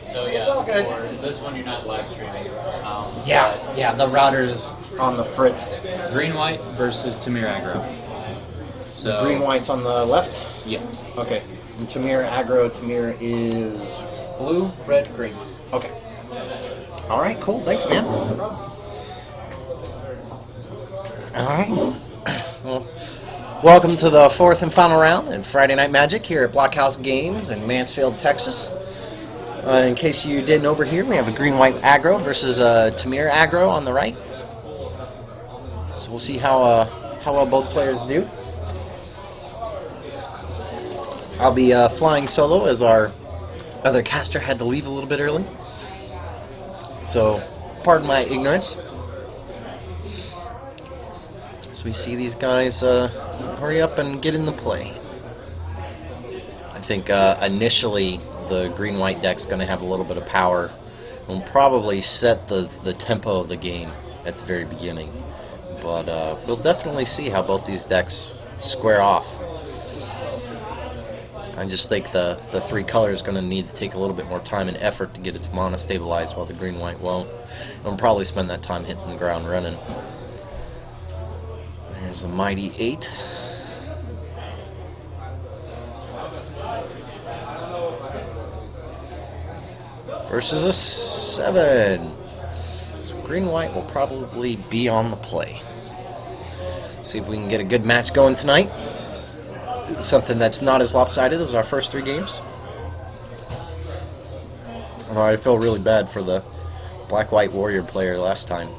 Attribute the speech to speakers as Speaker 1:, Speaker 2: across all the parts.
Speaker 1: So yeah, for this one you're not live streaming.
Speaker 2: Yeah, the router's on the fritz.
Speaker 1: Green-white versus Temur Aggro. So
Speaker 2: Green-white's on the left?
Speaker 1: Yeah.
Speaker 2: Okay. And Temur Aggro, Temur is
Speaker 1: Blue, red, green.
Speaker 2: okay. Alright, cool. Thanks, man. Alright. Well, welcome to the fourth and final round in Friday Night Magic here at Blockhouse Games in Mansfield, Texas. In case you didn't overhear, we have a green-white aggro versus a Temur aggro on the right. So we'll see how well both players do. I'll be flying solo as our other caster had to leave a little bit early. So, pardon my ignorance. So we see these guys hurry up and get in the play. I think initially the green-white deck's going to have a little bit of power and will probably set the tempo of the game at the very beginning. But we'll definitely see how both these decks square off. I just think the three colors is going to need to take a little bit more time and effort to get its mana stabilized, while the green-white won't. It'll probably spend that time hitting the ground running. There's a mighty 8. Versus a 7. So green-white will probably be on the play. See if we can get a good match going tonight. Something that's not as lopsided as our first 3 games. Although I feel really bad for the black-white warrior player last time.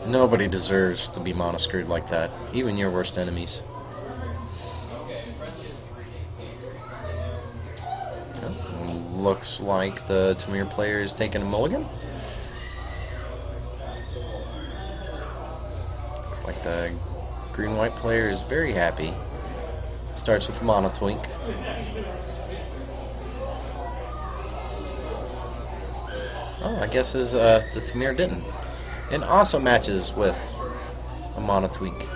Speaker 2: Nobody deserves to be mono-screwed like that, even your worst enemies. Looks like the Temur player is taking a mulligan. Looks like the green-white player is very happy. Starts with Mono Twink. Oh, I guess the Temur didn't. And also matches with a Mono Twink.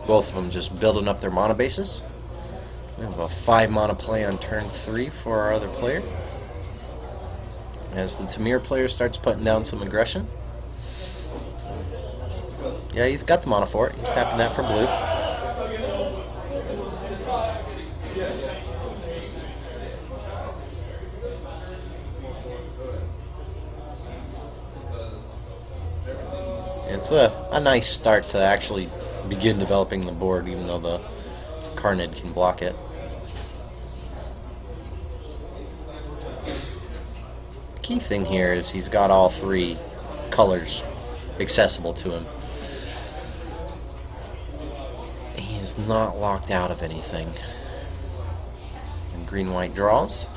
Speaker 2: Both of them just building up their mana bases. We have a 5 mana play on turn 3 for our other player. As the Temur player starts putting down some aggression. Yeah, he's got the mana for it. He's tapping that for blue. It's a nice start to actually begin developing the board, even though the Carnid can block it. The key thing here is he's got all 3 colors accessible to him. He is not locked out of anything. And green-white draws.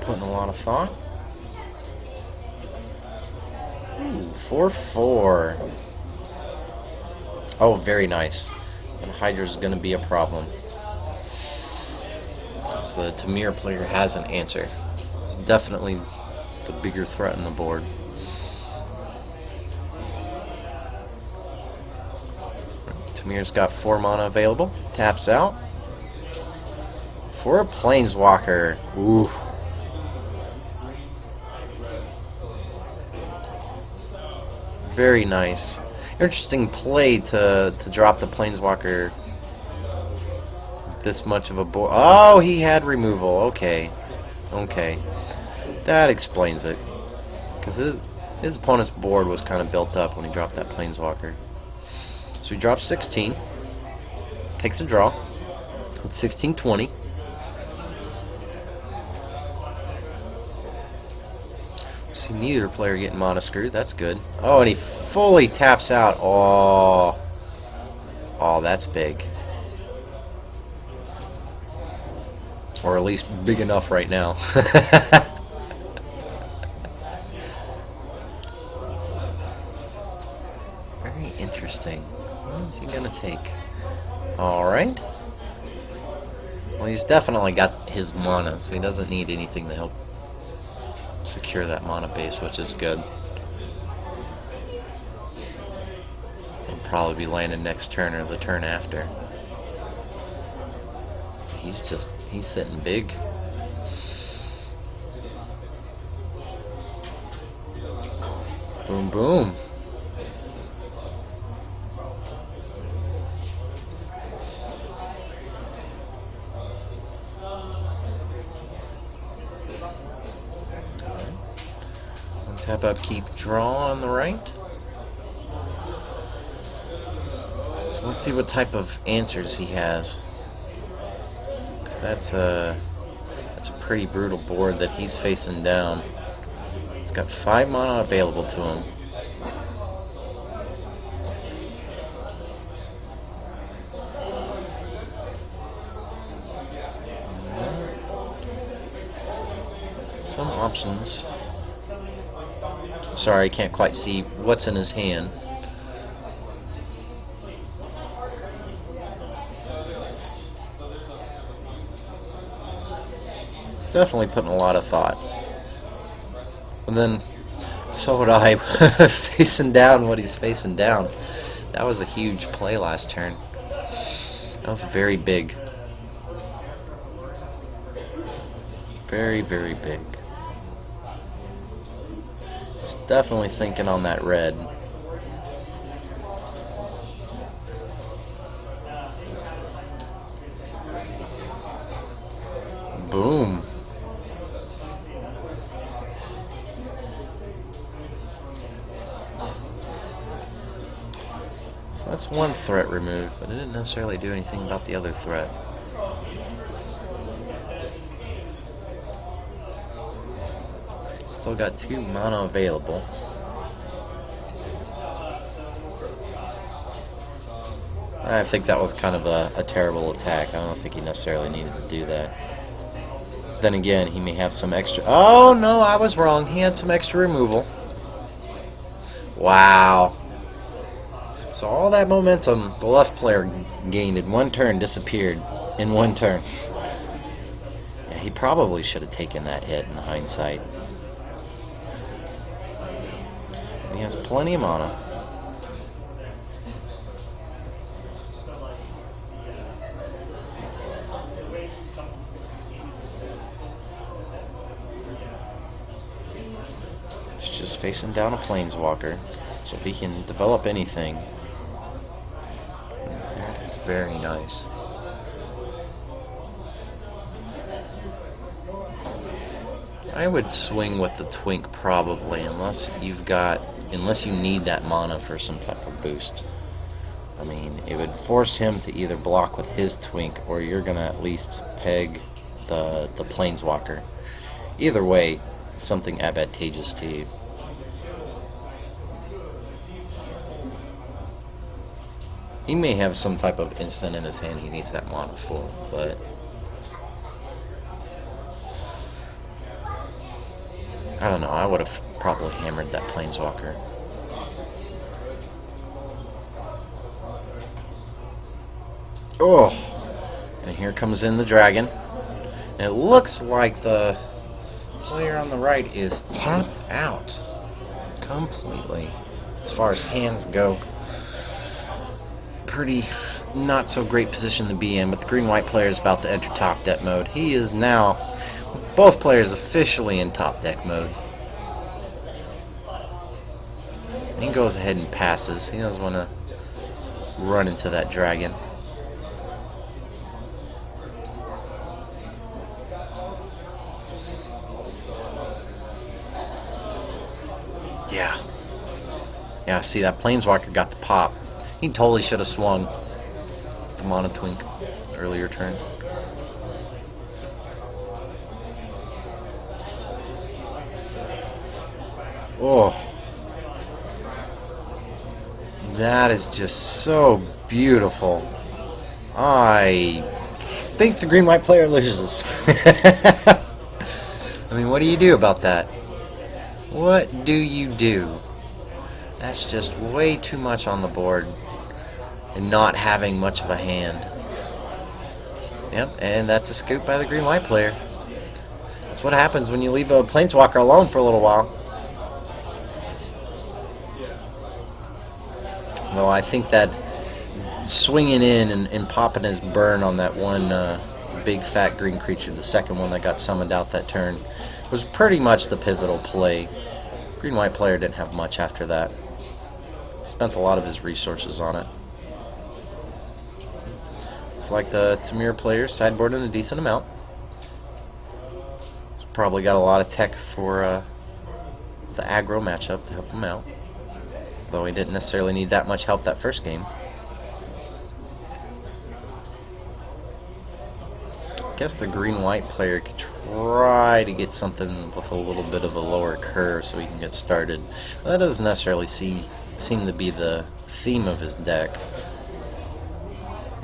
Speaker 2: putting a lot of thought. Ooh, 4/4. Oh, very nice. And Hydra's going to be a problem. So the Temur player has an answer. It's definitely the bigger threat on the board. Temur's got 4 mana available. Taps out. For a Planeswalker. Ooh. Very nice. Interesting play to drop the Planeswalker this much of a board. Oh, he had removal. Okay. Okay. That explains it. Because his opponent's board was kind of built up when he dropped that Planeswalker. So he drops 16. Takes a draw. It's 16-20. See neither player getting mana screwed. That's good. Oh, and he fully taps out. Oh. Oh, that's big. Or at least big enough right now. Very interesting. What is he going to take? Alright. Well, he's definitely got his mana, so he doesn't need anything to help secure that mana base, which is good. He'll probably be landing next turn or the turn after. He's sitting big. Boom, boom. Tap up, keep draw on the right. So let's see what type of answers he has. Because that's a pretty brutal board that he's facing down. He's got 5 mana available to him. Some options. Sorry, I can't quite see what's in his hand. He's definitely putting a lot of thought. And then, so would I, facing down what he's facing down. That was a huge play last turn. That was very big. Very, very big. He's definitely thinking on that red. Boom. So that's one threat removed, but it didn't necessarily do anything about the other threat. Still got 2 mana available. I think that was kind of a terrible attack. I don't think he necessarily needed to do that. Then again, he may have some extra... Oh, no, I was wrong. He had some extra removal. Wow. So all that momentum the left player gained in one turn disappeared in one turn. Yeah, he probably should have taken that hit in hindsight. He has plenty of mana. He's just facing down a Planeswalker. So if he can develop anything, that is very nice. I would swing with the Twink probably, unless you need that mana for some type of boost. I mean, it would force him to either block with his Twink, or you're gonna at least peg the Planeswalker. Either way, something advantageous to you. He may have some type of instant in his hand he needs that mana for, but I don't know. I would have probably hammered that Planeswalker. Oh! And here comes in the dragon. And it looks like the player on the right is tapped out completely as far as hands go. Pretty not so great position to be in, but the green-white player is about to enter top deck mode. He is now, both players officially in top deck mode. And he goes ahead and passes. He doesn't want to run into that dragon. Yeah, see, that Planeswalker got the pop. He totally should have swung the Monotwink earlier turn. Oh. That is just so beautiful. I think the green-white player loses. I mean, what do you do about that? What do you do? That's just way too much on the board and not having much of a hand. Yep, and that's a scoop by the green-white player. That's what happens when you leave a Planeswalker alone for a little while. Though I think that swinging in and popping his burn on that one big fat green creature, the second one that got summoned out that turn, was pretty much the pivotal play. Green-white player didn't have much after that. Spent a lot of his resources on it. Looks like the Temur player sideboarded a decent amount. He's probably got a lot of tech for the aggro matchup to help him out. Though he didn't necessarily need that much help that first game. I guess the green-white player could try to get something with a little bit of a lower curve so he can get started. That doesn't necessarily seem to be the theme of his deck.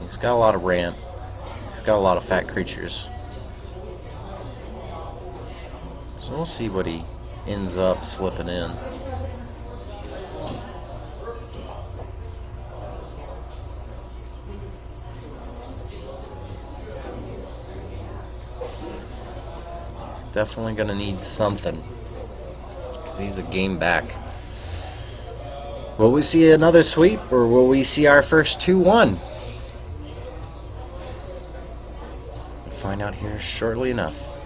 Speaker 2: He's got a lot of ramp. He's got a lot of fat creatures. So we'll see what he ends up slipping in. He's definitely going to need something, because he's a game back. Will we see another sweep, or will we see our first 2-1? We'll find out here shortly enough.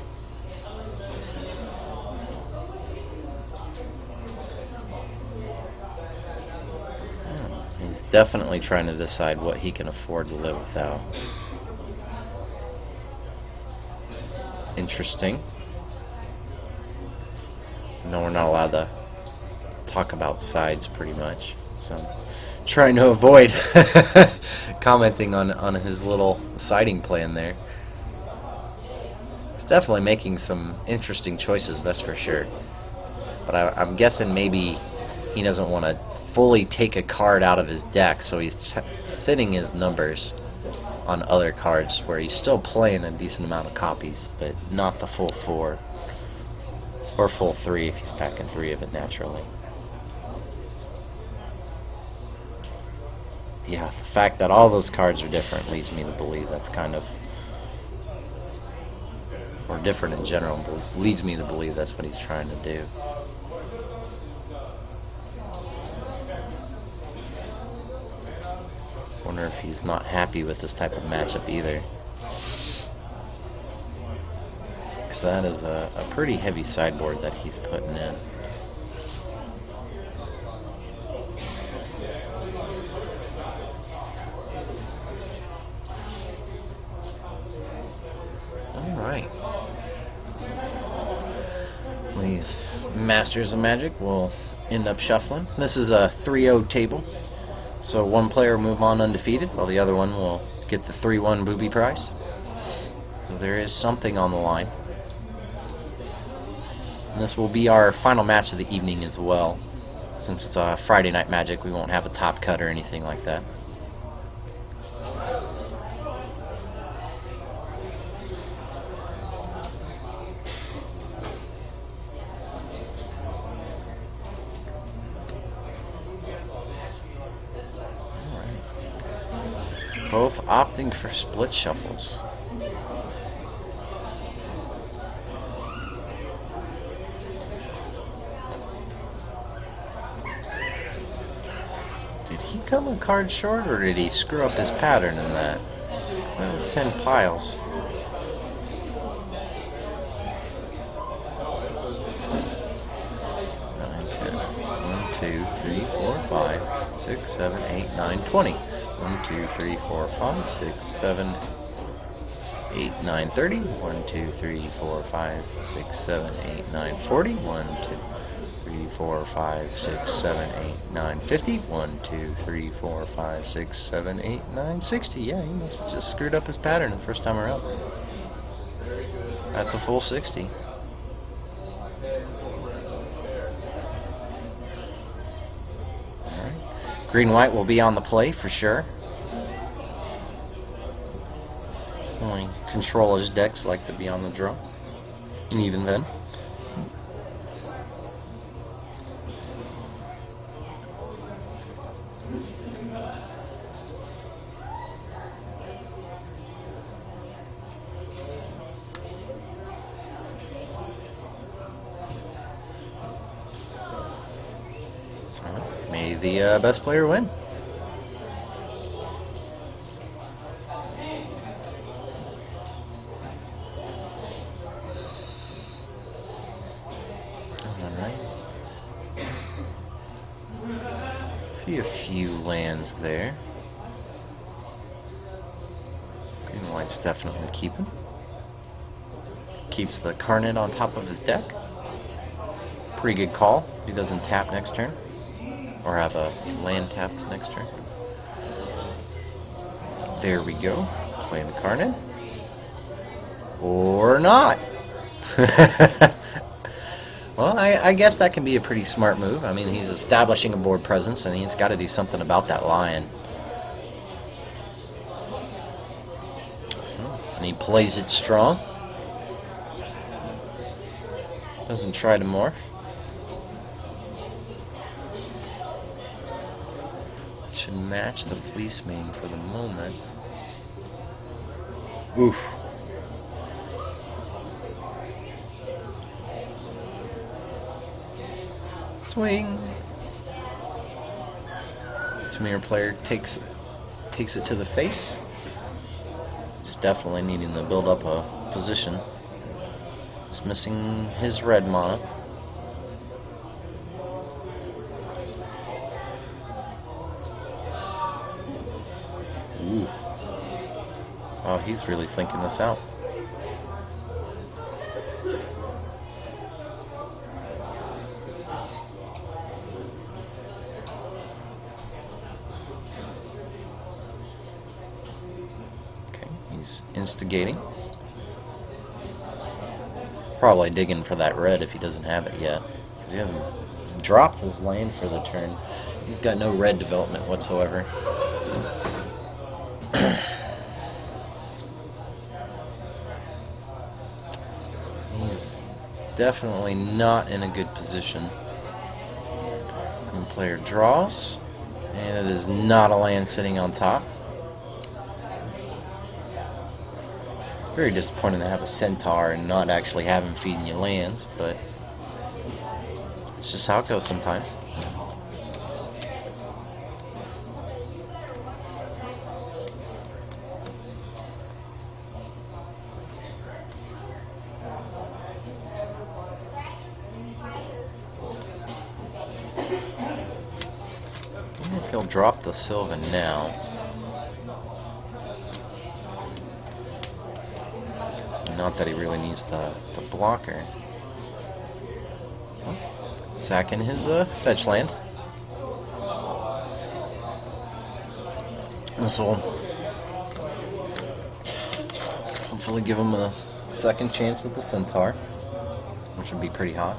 Speaker 2: He's definitely trying to decide what he can afford to live without. Interesting. No, we're not allowed to talk about sides pretty much, so I'm trying to avoid commenting on his little siding plan there. He's definitely making some interesting choices, that's for sure, but I'm guessing maybe he doesn't want to fully take a card out of his deck, so he's thinning his numbers on other cards where he's still playing a decent amount of copies, but not the full 4 or full 3 if he's packing 3 of it naturally. Yeah, the fact that all those cards are different leads me to believe that's kind of, or different in general, leads me to believe that's what he's trying to do. Wonder if he's not happy with this type of matchup either, because that is a pretty heavy sideboard that he's putting in. Alright. These Masters of Magic will end up shuffling. This is a 3-0 table, so one player will move on undefeated, while the other one will get the 3-1 booby prize. So there is something on the line. And this will be our final match of the evening as well. Since it's a Friday Night Magic, we won't have a top cut or anything like that. both opting for split shuffles. Did he come a card short, or did he screw up his pattern in that? That was 10 piles. Two, three, four, 5, 6, 7, 8, 9, 20. 1, 2, 3, 4, 5, 6, 7, 8, 9, 30. 1, 2, 3, 4, 5, 6, 7, 8, 9, 40. 1, 2, 3, 4, 5, 6, 7, 8, 9, 50. 1, 2, 3, 4, 5, 6, 7, 8, 9, 60. Yeah, he must have just screwed up his pattern the first time around. That's a full 60. Green-white will be on the play for sure. Only controller's decks like to be on the draw. And even then. May the best player win. Alright. See a few lands there. Green and white's definitely keeping. Keeps the Carnet on top of his deck. Pretty good call if he doesn't tap next turn. Or have a land tapped next turn. There we go. Play the Carnet. Or not. Well, I guess that can be a pretty smart move. I mean, he's establishing a board presence, and he's got to do something about that lion. And he plays it strong. Doesn't try to morph. Should match the Fleece Mane for the moment. Oof. Swing. Temur player takes it to the face. He's definitely needing to build up a position. He's missing his red mana. Ooh. Oh, he's really thinking this out. Okay, he's instigating. Probably digging for that red if he doesn't have it yet, because he hasn't dropped his land for the turn. He's got no red development whatsoever. He's definitely not in a good position. Green player draws, and it is not a land sitting on top. Very disappointing to have a centaur and not actually have him feeding you lands, but it's just how it goes sometimes. I wonder if he'll drop the Sylvan now. Not that he really needs the blocker. Sacking his fetch land. This will hopefully give him a second chance with the centaur, which would be pretty hot.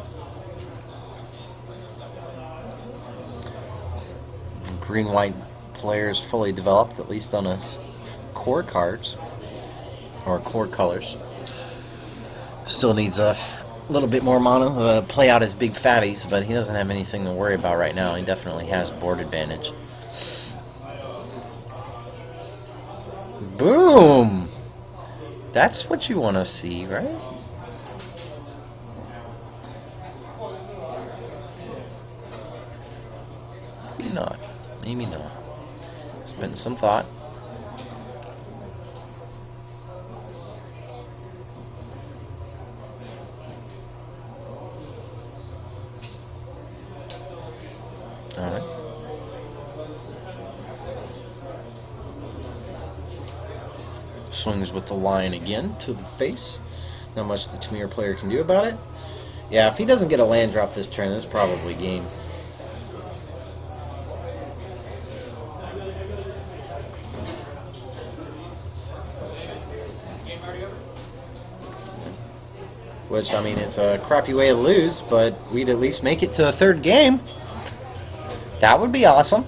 Speaker 2: Green-white players fully developed, at least on his core cards, or core colors. Still needs a little bit more mana to play out his big fatties, but he doesn't have anything to worry about right now. He definitely has board advantage. Boom! That's what you want to see, right? Maybe not. Maybe not. Spend some thought. Alright. Swings with the line again to the face. Not much the Temur player can do about it. Yeah, if he doesn't get a land drop this turn, this is probably game. Which, I mean, it's a crappy way to lose, but we'd at least make it to a third game. That would be awesome.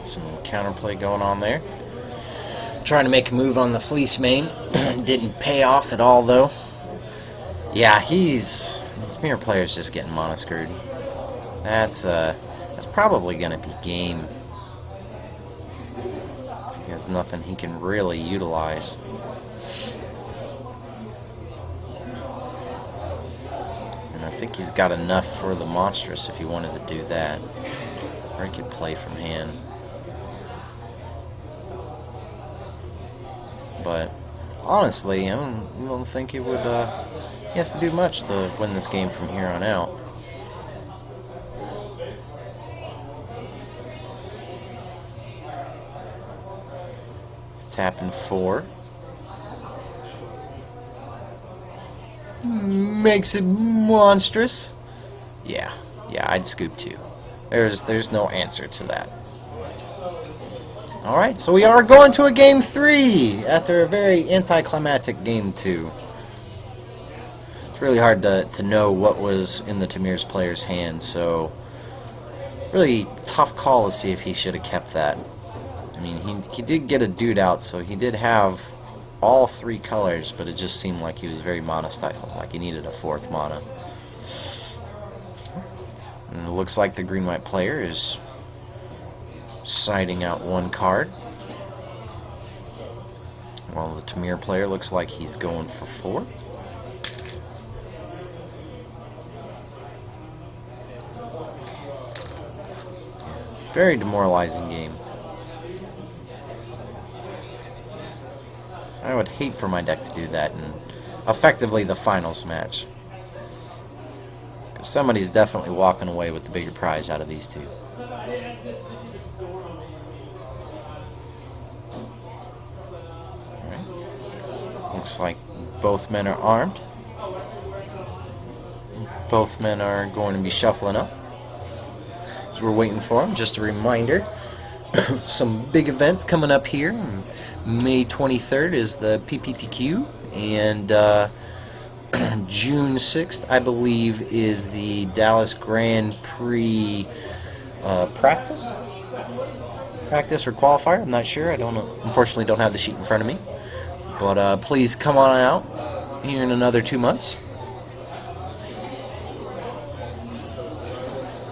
Speaker 2: Some counterplay going on there. Trying to make a move on the fleece main. Didn't pay off at all, though. Yeah, this mirror player's just getting mono screwed. That's probably gonna be game. He has nothing he can really utilize. And I think he's got enough for the monstrous if he wanted to do that. Or he could play from hand. But honestly, I don't think he would. He has to do much to win this game from here on out. It's tapping 4. Makes it monstrous. Yeah, I'd scoop 2. There's no answer to that. Alright, so we are going to a game 3 after a very anticlimactic game 2. It's really hard to know what was in the Temur's player's hand, so really tough call to see if he should have kept that. I mean, he did get a dude out, so he did have all 3 colors, but it just seemed like he was very mana-stifled, like he needed a 4th mana. And it looks like the green-white player is siding out 1 card. While the Temur player looks like he's going for 4. Very demoralizing game. I would hate for my deck to do that in effectively the finals match. Because somebody's definitely walking away with the bigger prize out of these two. Looks like both men are armed. Both men are going to be shuffling up. So we're waiting for them. Just a reminder, some big events coming up here. May 23rd is the PPTQ, and June 6th, I believe, is the Dallas Grand Prix practice or qualifier. I'm not sure. I don't know. Unfortunately, don't have the sheet in front of me. But please come on out here in another 2 months.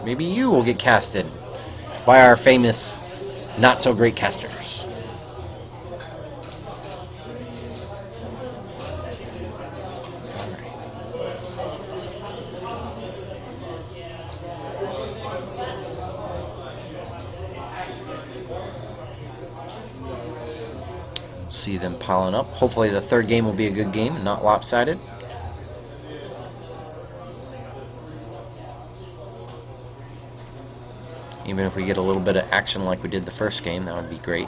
Speaker 2: Maybe you will get casted by our famous not-so-great casters. See them piling up. Hopefully the third game will be a good game and not lopsided. Even if we get a little bit of action like we did the first game, that would be great.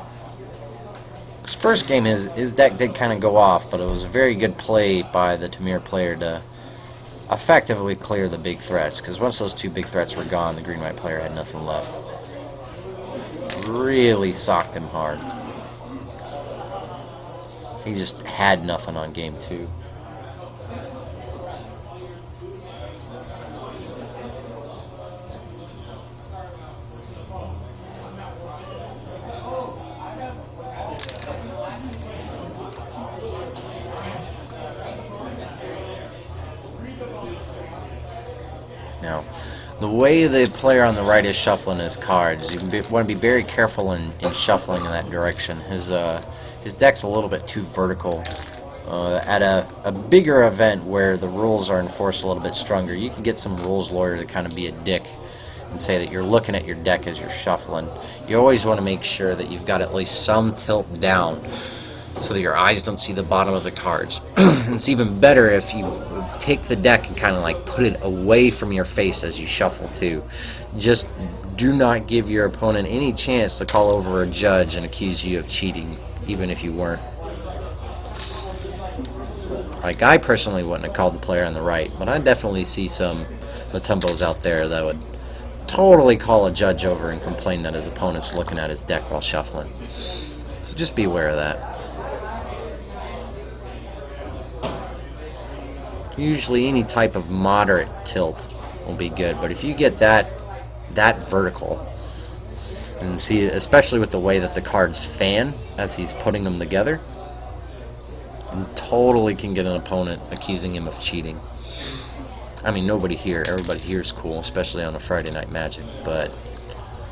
Speaker 2: This first game, his deck did kind of go off, but it was a very good play by the Temur player to effectively clear the big threats, because once those 2 big threats were gone, the green-white player had nothing left. Really socked him hard. He just had nothing on game 2. Now, the way the player on the right is shuffling his cards, you want to be very careful in shuffling in that direction. His deck's a little bit too vertical. At a bigger event where the rules are enforced a little bit stronger, you can get some rules lawyer to kind of be a dick and say that you're looking at your deck as you're shuffling. You always want to make sure that you've got at least some tilt down so that your eyes don't see the bottom of the cards. It's even better if you take the deck and kind of like put it away from your face as you shuffle too. Just do not give your opponent any chance to call over a judge and accuse you of cheating, even if you weren't. Like, I personally wouldn't have called the player on the right, but I definitely see some Matumbos out there that would totally call a judge over and complain that his opponent's looking at his deck while shuffling. So just be aware of that. Usually any type of moderate tilt will be good, but if you get that vertical, and see, especially with the way that the cards fan as he's putting them together, you totally can get an opponent accusing him of cheating. I mean, nobody here, everybody here is cool, especially on a Friday Night Magic, but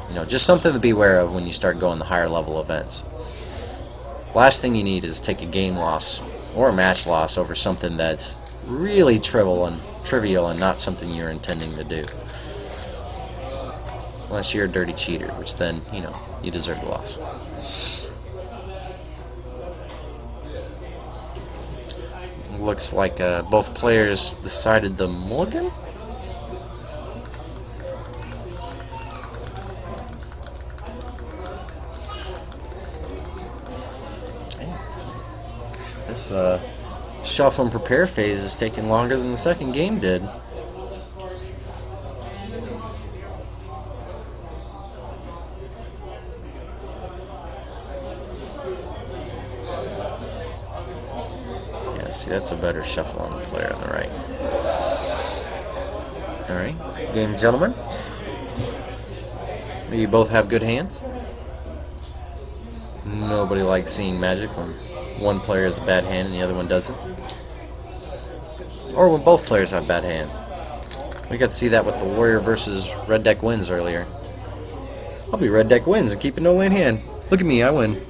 Speaker 2: you know, just something to be aware of when you start going the higher level events. Last thing you need is take a game loss or a match loss over something that's really trivial and not something you're intending to do. Unless you're a dirty cheater, which then, you know, you deserve the loss. Looks like both players decided the mulligan. This shuffle and prepare phase is taking longer than the second game did. Yeah, see, that's a better shuffle on the player on the right. Alright, game gentlemen. You both have good hands. Nobody likes seeing Magic when one player has a bad hand and the other one doesn't. Or when both players have bad hand. We got to see that with the Warrior versus Red Deck Wins earlier. I'll be Red Deck Wins and keep a no-lane hand. Look at me, I win.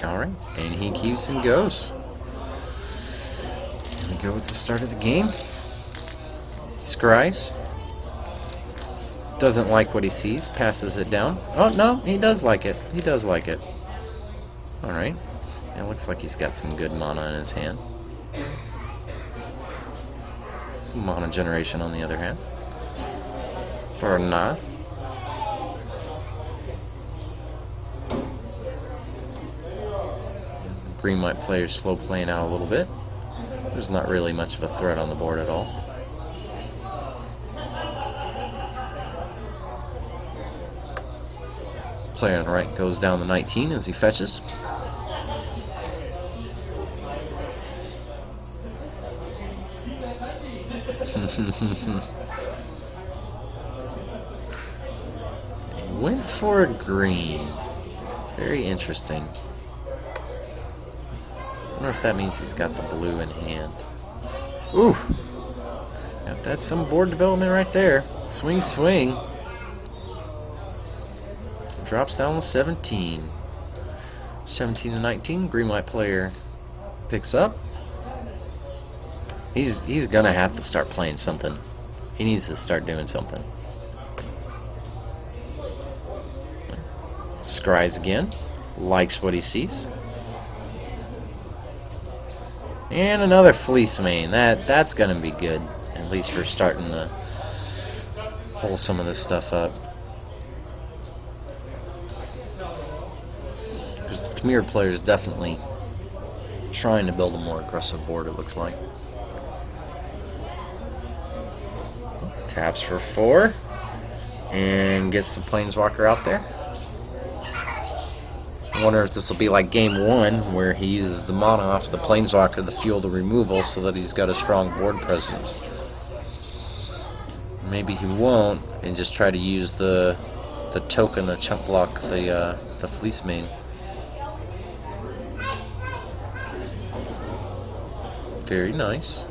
Speaker 2: Alright, and he keeps and goes. We go with the start of the game. Scries. Doesn't like what he sees, passes it down. Oh, no, he does like it. He does like it. Alright. It looks like he's got some good mana in his hand. Some mana generation on the other hand. For Nas. Green white players slow playing out a little bit. There's not really much of a threat on the board at all. Player on the right goes down the 19 as he fetches. He went for a green. Very interesting. I wonder if that means he's got the blue in hand. Ooh! Now that's some board development right there. Swing, swing. Drops down to 17. 17 to 19. Green white player picks up. He's gonna have to start playing something. He needs to start doing something. Scries again. Likes what he sees. And another fleece main. That's gonna be good. At least for starting to hold some of this stuff up. Temur player is definitely trying to build a more aggressive board, it looks like. Taps for 4. And gets the Planeswalker out there. I wonder if this will be like game 1, where he uses the mana off the Planeswalker to fuel the removal so that he's got a strong board presence. Maybe he won't, and just try to use the token to chump block the Fleece Mane. Very nice.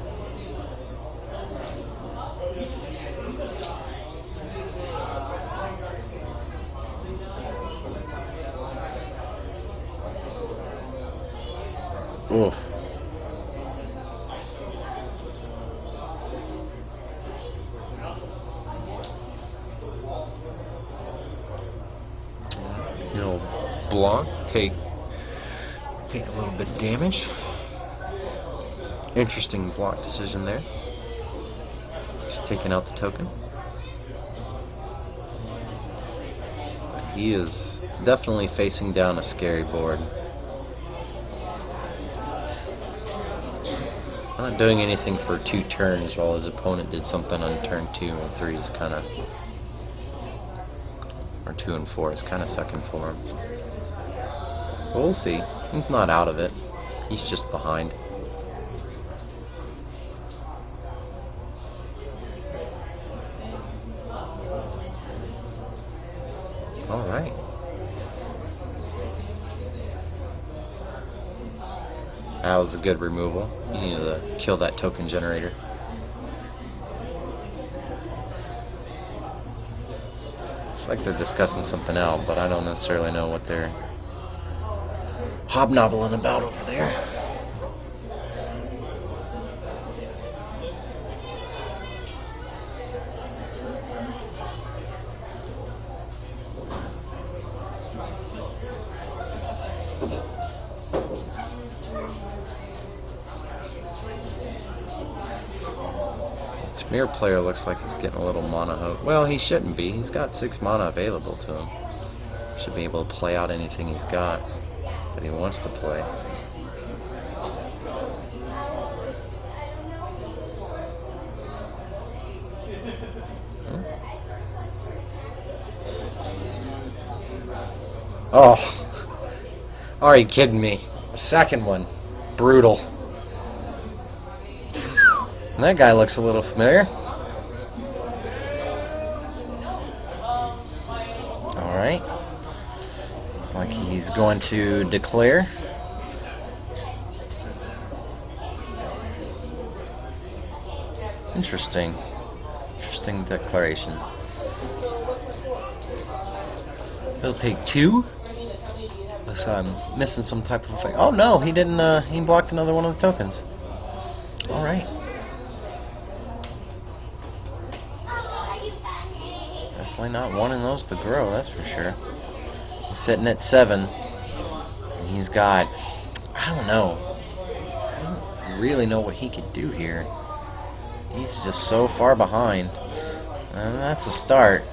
Speaker 2: Oof. He'll block, take a little bit of damage. Interesting block decision there. Just taking out the token. He is definitely facing down a scary board. Not doing anything for 2 turns while his opponent did something on turn 2 and 3 is kind of, or 2 and 4 is kind of sucking for him. But we'll see. He's not out of it. He's just behind. All right. That was a good removal. You need to kill that token generator. It's like they're discussing something else, but I don't necessarily know what they're hobnobbling about over there. Temur player looks like he's getting a little mana hope. Well, he shouldn't be. He's got 6 mana available to him. Should be able to play out anything he's got that he wants to play. Oh, are you kidding me? A second one. Brutal. And that guy looks a little familiar. Alright. Looks like he's going to declare. Interesting. Interesting declaration. He'll take 2. Unless I'm missing some type of effect. Oh no, he didn't, he blocked another one of the tokens. Alright. Definitely not wanting those to grow, that's for sure. He's sitting at 7. And he's got, I don't know. I don't really know what he could do here. He's just so far behind. And that's a start.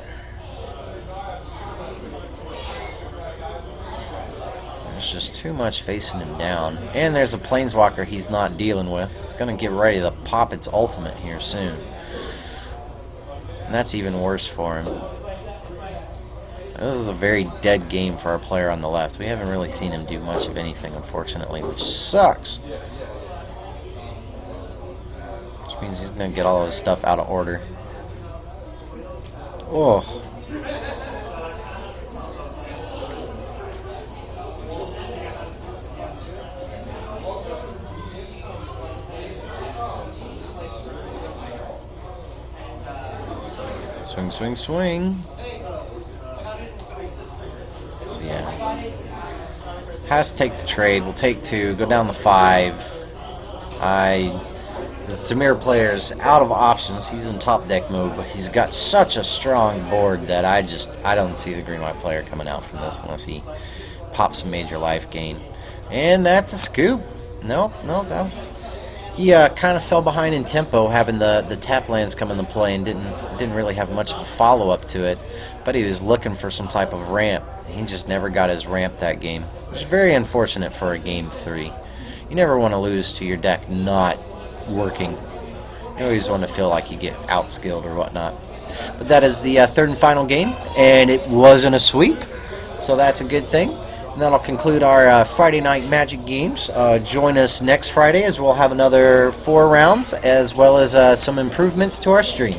Speaker 2: There's just too much facing him down. And there's a Planeswalker he's not dealing with. It's going to get ready to pop its ultimate here soon. And that's even worse for him. This is a very dead game for our player on the left. We haven't really seen him do much of anything, unfortunately, which sucks. Which means he's going to get all of his stuff out of order. Oh. Swing, swing, swing. So yeah. Has to take the trade. We'll take 2. Go down to 5. The Temur player's out of options. He's in top deck mode, but he's got such a strong board that I don't see the green-white player coming out from this unless he pops a major life gain. And that's a scoop. Nope, that was... He kind of fell behind in tempo, having the tap lands come into play, and didn't really have much of a follow-up to it. But he was looking for some type of ramp. He just never got his ramp that game. Which is very unfortunate for a game 3. You never want to lose to your deck not working. You always want to feel like you get outskilled or whatnot. But that is the third and final game, and it wasn't a sweep, so that's a good thing. And that'll conclude our Friday night Magic games. Join us next Friday as we'll have another 4 rounds, as well as some improvements to our stream.